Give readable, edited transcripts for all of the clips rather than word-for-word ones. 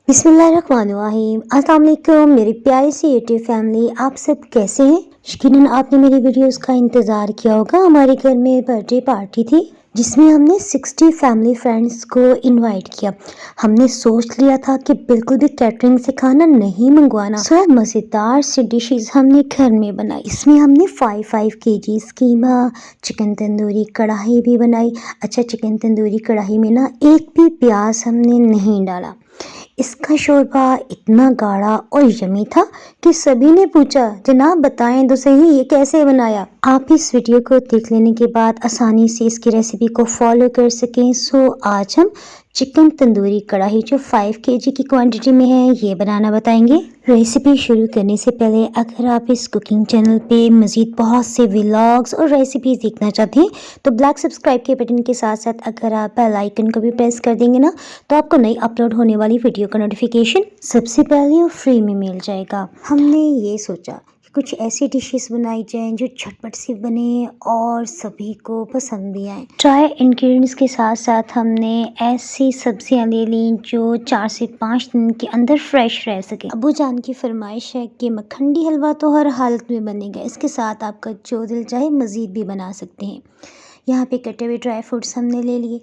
बिस्मिल्लाहिर्रहमानिर्रहीम। अस्सलाम वालेकुम मेरी प्यारी सी यूट्यूब फैमिली, आप सब कैसे हैं। यकीनन आपने मेरी वीडियोस का इंतज़ार किया होगा। हमारे घर में बर्थडे पार्टी थी जिसमें हमने 60 फैमिली फ्रेंड्स को इनवाइट किया। हमने सोच लिया था कि बिल्कुल भी कैटरिंग से खाना नहीं मंगवाना। सो मज़ेदार सी डिशेस हमने घर में बनाई। इसमें हमने 5 केजीज़ कीमा, चिकन तंदूरी कढ़ाई भी बनाई। अच्छा, चिकन तंदूरी कढ़ाई में ना एक भी प्याज हमने नहीं डाला। इसका शोरबा इतना गाढ़ा और यमी था कि सभी ने पूछा, जनाब बताएं तो सही ये कैसे बनाया। आप इस वीडियो को देख लेने के बाद आसानी से इसकी रेसिपी को फॉलो कर सकें। सो आज हम चिकन तंदूरी कढ़ाई जो 5 केजी की क्वांटिटी में है ये बनाना बताएंगे। रेसिपी शुरू करने से पहले अगर आप इस कुकिंग चैनल पे मज़ीद बहुत से व्लॉग्स और रेसिपीज़ देखना चाहते हैं तो ब्लैक सब्सक्राइब के बटन के साथ साथ अगर आप बेल आइकन को भी प्रेस कर देंगे ना तो आपको नई अपलोड होने वाली वीडियो का नोटिफिकेशन सबसे पहले और फ्री में मिल जाएगा। हमने ये सोचा कि कुछ ऐसी डिशेस बनाई जाएं जो झटपट सी बने और सभी को पसंद भी आए। ड्राई इंग्रेडिएंट्स के साथ साथ हमने ऐसी सब्जियां ले ली जो 4 से 5 दिन के अंदर फ्रेश रह सके। अबू जान की फरमाइश है कि मखंडी हलवा तो हर हालत में बनेगा, इसके साथ आपका जो दिल चाहे मज़ीद भी बना सकते हैं। यहाँ पे कटे हुए ड्राई फ्रूट्स हमने ले लिए।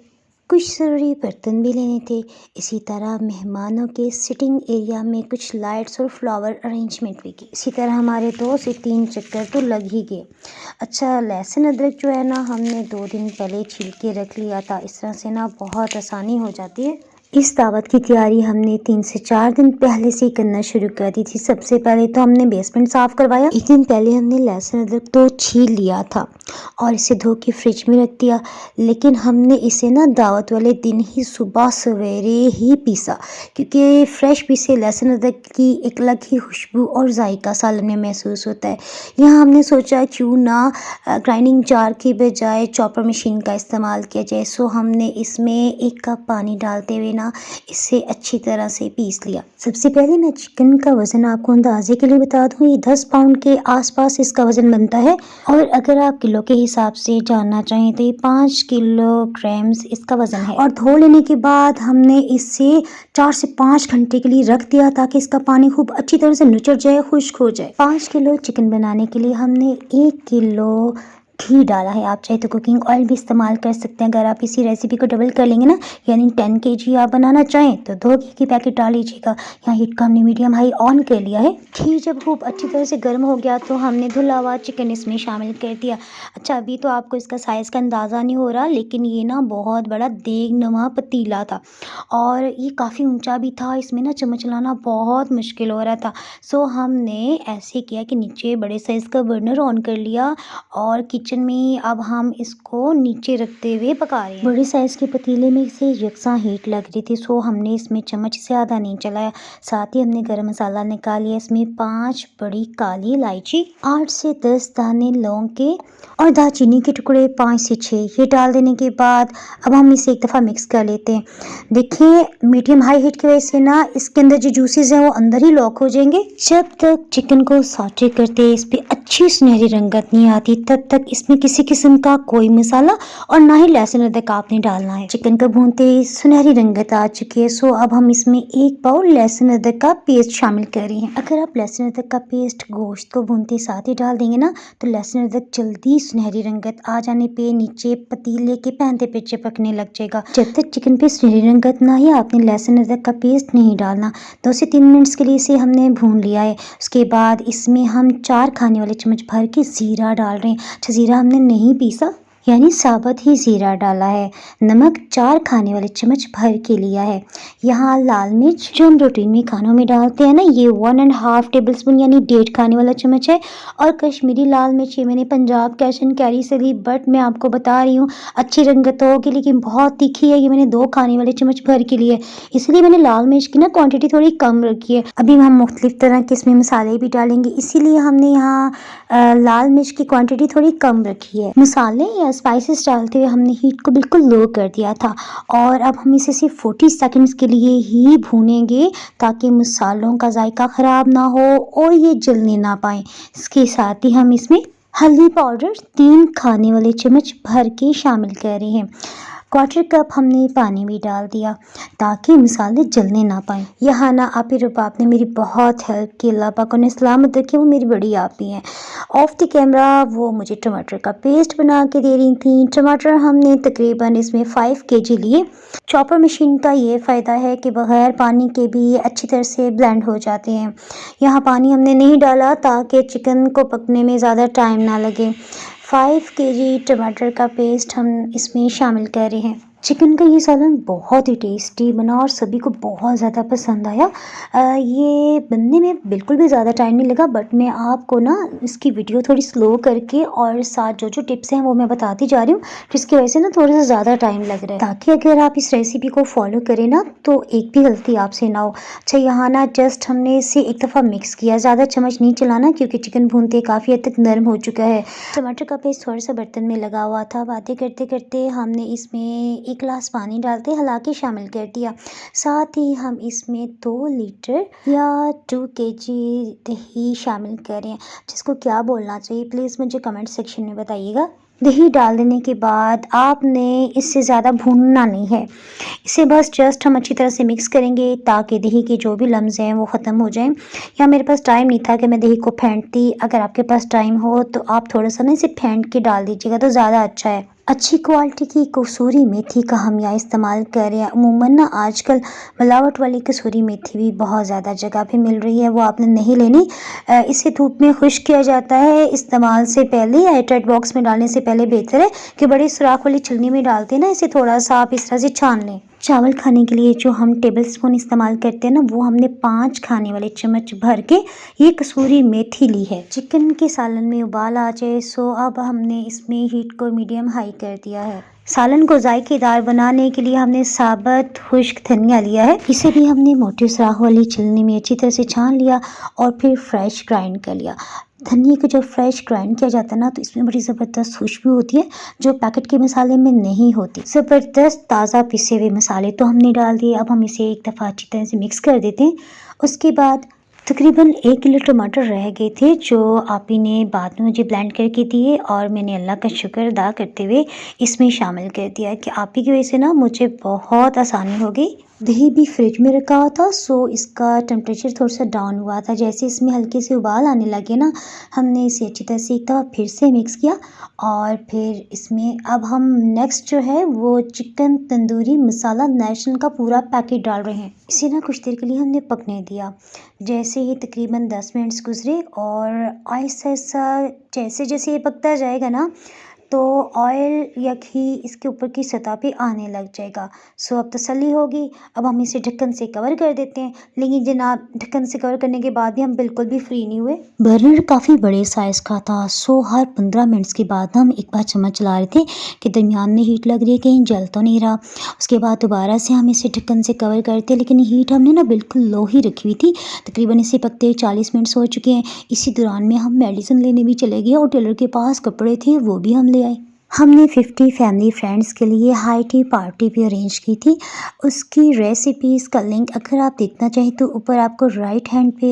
कुछ ज़रूरी बर्तन भी लेने थे। इसी तरह मेहमानों के सिटिंग एरिया में कुछ लाइट्स और फ्लावर अरेंजमेंट भी की। इसी तरह हमारे 2 से 3 चक्कर तो लग ही गए। अच्छा, लहसुन अदरक जो है ना हमने 2 दिन पहले छील के रख लिया था। इस तरह से ना बहुत आसानी हो जाती है। इस दावत की तैयारी हमने 3 से 4 दिन पहले से ही करना शुरू कर दी थी। सबसे पहले तो हमने बेसमेंट साफ़ करवाया। एक दिन पहले हमने लहसुन अदरक तो छील लिया था और इसे धो के फ्रिज में रख दिया, लेकिन हमने इसे ना दावत वाले दिन ही सुबह सवेरे ही पीसा क्योंकि फ्रेश पीसे लहसुन अदरक की एक अलग ही खुशबू और जायका सालन में महसूस होता है। यहाँ हमने सोचा क्यों ना ग्राइंडिंग जार की बजाय चॉपर मशीन का इस्तेमाल किया जाए। सो हमने इसमें 1 कप पानी डालते हुए ना इसे अच्छी तरह से पीस लिया। सबसे पहले मैं चिकन का वज़न आपको अंदाजे के लिए बता दूं, ये 10 पाउंड के आसपास इसका वज़न बनता है और अगर आप किलो के हिसाब से जानना चाहें तो ये 5 किलोग्राम्स इसका वज़न है। और धो लेने के बाद हमने इसे 4 से 5 घंटे के लिए रख दिया ताकि इसका पानी खूब अच्छी तरह से नुचड़ जाए, खुश्क हो जाए। 5 किलो चिकन बनाने के लिए हमने 1 किलो घी डाला है। आप चाहे तो कुकिंग ऑयल भी इस्तेमाल कर सकते हैं। अगर आप इसी रेसिपी को डबल कर लेंगे ना, यानी 10 केजी आप बनाना चाहें तो 2 घी की पैकेट डाल लीजिएगा। यहाँ हीट का हमने मीडियम हाई ऑन कर लिया है। घी जब खूब अच्छी तरह से गर्म हो गया तो हमने धुला हुआ चिकन इसमें शामिल कर दिया। अच्छा, अभी तो आपको इसका साइज़ का अंदाज़ा नहीं हो रहा, लेकिन ये ना बहुत बड़ा देगनुमा पतीला था और ये काफ़ी ऊंचा भी था। इसमें ना चम्मच चलाना बहुत मुश्किल हो रहा था। सो हमने ऐसे किया कि नीचे बड़े साइज़ का बर्नर ऑन कर लिया और किचन में अब हम इसको नीचे रखते हुए पका रहे हैं। बड़े साइज़ के पतीले में से यकसा हीट लग रही थी, सो हमने इसमें चम्मच से आधा नहीं चलाया। साथ ही हमने गरम मसाला निकाल लिया। इसमें 5 बड़ी काली इलायची, 8 से 10 दाने लौंग के और दालचीनी के टुकड़े 5 से 6 ये डाल देने के बाद अब हम इसे एक दफ़ा मिक्स कर लेते हैं। देखिए, मीडियम हाई हीट की वजह से ना इसके अंदर जो जूसेस हैं वो अंदर ही लॉक हो जाएंगे। जब तक चिकन को सॉटे करते इस पर अच्छी सुनहरी रंगत नहीं आती तब तक इसमें किसी किस्म का कोई मसाला और ना ही लहसुन अदरक आपने डालना है। चिकन को भूनते ही सुनहरी रंगत आ चुकी है। सो अब हम इसमें 1 बाउल लहसुन अदरक का पेस्ट शामिल कर रहे हैं। अगर आप लहसुन अदरक का पेस्ट गोश्त को भूनते साथ ही डाल देंगे ना तो लहसुन अदरक जल्दी सुनहरी रंगत आ जाने पे नीचे पतीले के पैंदे पे चिपकने लग जाएगा। जब तक चिकन पे सुनहरी रंगत ना ही आपने लहसुन अदरक का पेस्ट नहीं डालना। 2 से 3 मिनट्स के लिए इसे हमने भून लिया है। उसके बाद इसमें हम 4 खाने वाले चम्मच भर के ज़ीरा डाल रहे हैं। अच्छा, ज़ीरा हमने नहीं पीसा, यानी साबुत ही ज़ीरा डाला है। नमक 4 खाने वाले चम्मच भर के लिया है। यहाँ लाल मिर्च जो हम रूटीन में खानों में डालते हैं ना, ये 1.5 टेबल स्पून यानी 1.5 खाने वाला चम्मच है। और कश्मीरी लाल मिर्च ये मैंने पंजाब कैश एंड कैरी से ली, बट मैं आपको बता रही हूँ अच्छी रंगत होगी लेकिन बहुत तीखी है। ये मैंने 2 खाने वाले चम्मच भर के लिए, इसलिए मैंने लाल मिर्च की ना क्वान्टिटी थोड़ी कम रखी है। अभी हम मुख्तलिफ तरह के इसमें मसाले भी डालेंगे, इसीलिए हमने यहाँ लाल मिर्च की क्वांटिटी थोड़ी कम रखी है। मसाले या स्पाइसेस डालते हुए हमने हीट को बिल्कुल लो कर दिया था और अब हम इसे सिर्फ 40 सेकंड्स के लिए ही भूनेंगे ताकि मसालों का जायका ख़राब ना हो और ये जलने ना पाए। इसके साथ ही हम इसमें हल्दी पाउडर 3 खाने वाले चम्मच भर के शामिल कर रहे हैं। क्वार्टर कप हमने पानी भी डाल दिया ताकि मसाले जलने ना पाए। यहाँ ना आपी रुबाब ने मेरी बहुत हेल्प की, अल्लाह पाक उन्हें सलामत रखे, वो मेरी बड़ी आपी हैं। ऑफ द कैमरा वो मुझे टमाटर का पेस्ट बना के दे रही थी। टमाटर हमने तकरीबन इसमें 5 kg लिए। चॉपर मशीन का ये फ़ायदा है कि बग़ैर पानी के भी अच्छी तरह से ब्लेंड हो जाते हैं। यहाँ पानी हमने नहीं डाला ताकि चिकन को पकने में ज़्यादा टाइम ना लगे। 5 kg टमाटर का पेस्ट हम इसमें शामिल कर रहे हैं। चिकन का ये सालन बहुत ही टेस्टी बना और सभी को बहुत ज़्यादा पसंद आया। ये बनने में बिल्कुल भी ज़्यादा टाइम नहीं लगा, बट मैं आपको ना इसकी वीडियो थोड़ी स्लो करके और साथ जो जो टिप्स हैं वो मैं बताती जा रही हूँ, जिसकी वजह से ना थोड़ा सा ज़्यादा टाइम लग रहा है, ताकि अगर आप इस रेसिपी को फॉलो करें ना तो एक भी गलती आपसे ना हो। अच्छा, यहाँ ना जस्ट हमने इसे एक दफ़ा मिक्स किया, ज़्यादा चम्मच नहीं चलाना क्योंकि चिकन भूनते काफ़ी हद तक नरम हो चुका है। टमाटर का पेस्ट थोड़ा सा बर्तन में लगा हुआ था। बातें करते करते हमने इसमें 1 गिलास पानी डालते हला के शामिल कर दिया। साथ ही हम इसमें 2 लीटर या 2 kg दही शामिल करें, जिसको क्या बोलना चाहिए प्लीज़ मुझे कमेंट सेक्शन में बताइएगा। दही डाल देने के बाद आपने इससे ज़्यादा भूनना नहीं है, इसे बस जस्ट हम अच्छी तरह से मिक्स करेंगे ताकि दही के जो भी लम्स हैं वो ख़त्म हो जाएं। या मेरे पास टाइम नहीं था कि मैं दही को फेंटती, अगर आपके पास टाइम हो तो आप थोड़ा सा ना इसे फेंट के डाल दीजिएगा तो ज़्यादा अच्छा है। अच्छी क्वालिटी की कसूरी मेथी का हम यहाँ इस्तेमाल कर रहे हैं। अमूमन ना आजकल मिलावट वाली कसूरी मेथी भी बहुत ज़्यादा जगह पे मिल रही है, वो आपने नहीं लेनी। इसे धूप में खुश्क किया जाता है इस्तेमाल से पहले, या एयरटाइट बॉक्स में डालने से पहले बेहतर है कि बड़ी सुराख वाली छलनी में डालते हैं ना, इसे थोड़ा सा आप इस तरह से छान लें। चावल खाने के लिए जो हम टेबल स्पून इस्तेमाल करते हैं ना, वो हमने 5 खाने वाले चम्मच भर के ये कसूरी मेथी ली है। चिकन के सालन में उबाल आ जाए सो अब हमने इसमें हीट को मीडियम हाई कर दिया है। सालन को जायकेदार बनाने के लिए हमने साबुत खुश्क धनिया लिया है, इसे भी हमने मोटी सुराख वाली छलनी में अच्छी तरह से छान लिया और फिर फ्रेश ग्राइंड कर लिया। धनिया को जब फ्रेश ग्राइंड किया जाता है ना तो इसमें बड़ी ज़बरदस्त खुशबू होती है जो पैकेट के मसाले में नहीं होती। ज़बरदस्त ताज़ा पिसे हुए मसाले तो हमने डाल दिए। अब हम इसे एक दफ़ा अच्छी तरह से मिक्स कर देते हैं। उसके बाद तकरीबन 1 किलो टमाटर रह गए थे जो आपी ने बाद में मुझे ब्लेंड करके दिए, और मैंने अल्लाह का शुक्र अदा करते हुए इसमें शामिल कर दिया कि आपी की वजह से ना मुझे बहुत आसानी हो गई। दही भी फ्रिज में रखा हुआ था सो इसका टेम्परेचर थोड़ा सा डाउन हुआ था। जैसे इसमें हल्के से उबाल आने लगे ना, हमने इसे अच्छी तरह से एक दफ़ा फिर से मिक्स किया और फिर इसमें अब हम नेक्स्ट जो है वो चिकन तंदूरी मसाला नेशनल का पूरा पैकेट डाल रहे हैं। इसे ना कुछ देर के लिए हमने पकने दिया। जैसे ही तकरीबन 10 मिनट्स गुजरे और आहिस्ता आहिस्ता जैसे जैसे ये पकता जाएगा ना तो ऑयल या घी इसके ऊपर की सतह पे आने लग जाएगा। सो अब तसल्ली होगी। अब हम इसे ढक्कन से कवर कर देते हैं, लेकिन जनाब ढक्कन से कवर करने के बाद भी हम बिल्कुल भी फ्री नहीं हुए। बर्नर काफ़ी बड़े साइज़ का था सो हर 15 मिनट्स के बाद हम एक बार चम्मच चला रहे थे कि दरमियान में हीट लग रही है, कहीं जल तो नहीं रहा। उसके बाद दोबारा से हम इसे ढक्कन से कवर करते, लेकिन हीट हमने ना बिल्कुल लो ही रखी हुई थी। तकरीबन इसे पकते 40 मिनट्स हो चुके हैं। इसी दौरान में हम मेडिसिन लेने भी चले गए और टेलर के पास कपड़े थे वो भी हम ले आए। हमने 50 फैमिली फ्रेंड्स के लिए हाई टी पार्टी भी अरेंज की थी। उसकी रेसिपीज़ का लिंक अगर आप देखना चाहें तो ऊपर आपको राइट हैंड पे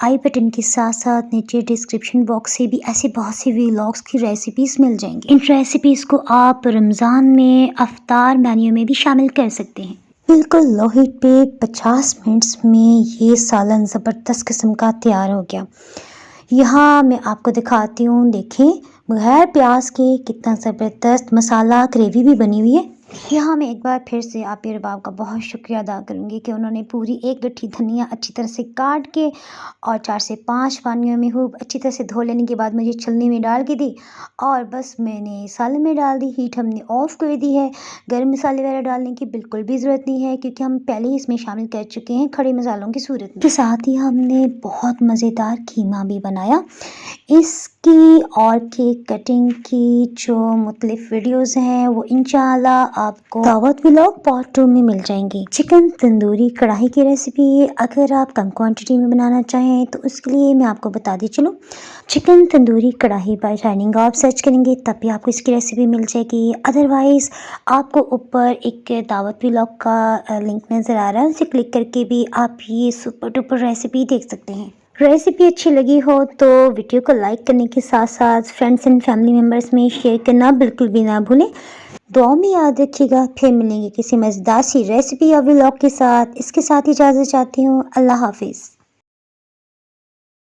आई बटन के साथ साथ नीचे डिस्क्रिप्शन बॉक्स से भी ऐसे बहुत सी व्लॉग्स की रेसिपीज़ मिल जाएंगी। इन रेसिपीज़ को आप रमज़ान में अफ्तार मेन्यू में भी शामिल कर सकते हैं। बिल्कुल लो हीट पे 50 मिनट्स में ये सालन ज़बरदस्त किस्म का तैयार हो गया। यहाँ मैं आपको दिखाती हूँ, देखें बगैर प्याज के कितना ज़बरदस्त मसाला ग्रेवी भी बनी हुई है। यहाँ मैं एक बार फिर से आपी रुबाब का बहुत शुक्रिया अदा करूँगी कि उन्होंने पूरी एक गट्ठी धनिया अच्छी तरह से काट के और 4 से 5 पानियों में खूब अच्छी तरह से धो लेने के बाद मुझे छलनी में डाल के दी और बस मैंने सालन में डाल दी। हीट हमने ऑफ़ कर दी है। गर्म मसाले वगैरह डालने की बिल्कुल भी ज़रूरत नहीं है क्योंकि हम पहले ही इसमें शामिल कर चुके हैं खड़े मसालों की सूरत में। के साथ ही हमने बहुत मज़ेदार कीमा भी बनाया। इसकी और केक कटिंग की जो मुख्तलिफ वीडियोज़ हैं वो इंशाल्लाह आपको दावत व्लॉग पार्ट 2 में मिल जाएंगी। चिकन तंदूरी कढ़ाई की रेसिपी अगर आप कम क्वांटिटी में बनाना चाहें तो उसके लिए मैं आपको बता दी चलूँ। चिकन तंदूरी कढ़ाई बाय शाइनिंग आप सर्च करेंगे तब भी आपको इसकी रेसिपी मिल जाएगी। अदरवाइज़ आपको ऊपर एक दावत व्लॉग का लिंक नज़र आ रहा है, उसे क्लिक करके भी आप ये सुपर डुपर रेसिपी देख सकते हैं। रेसिपी अच्छी लगी हो तो वीडियो को लाइक करने के साथ साथ फ्रेंड्स एंड फैमिली मेम्बर्स में शेयर करना बिल्कुल भी ना भूलें। दुआओं में याद रखिएगा। फिर मिलेंगे किसी मजेदार सी रेसिपी या व्लॉग के साथ। इसके साथ इजाजत चाहती हूँ। अल्लाह हाफिज।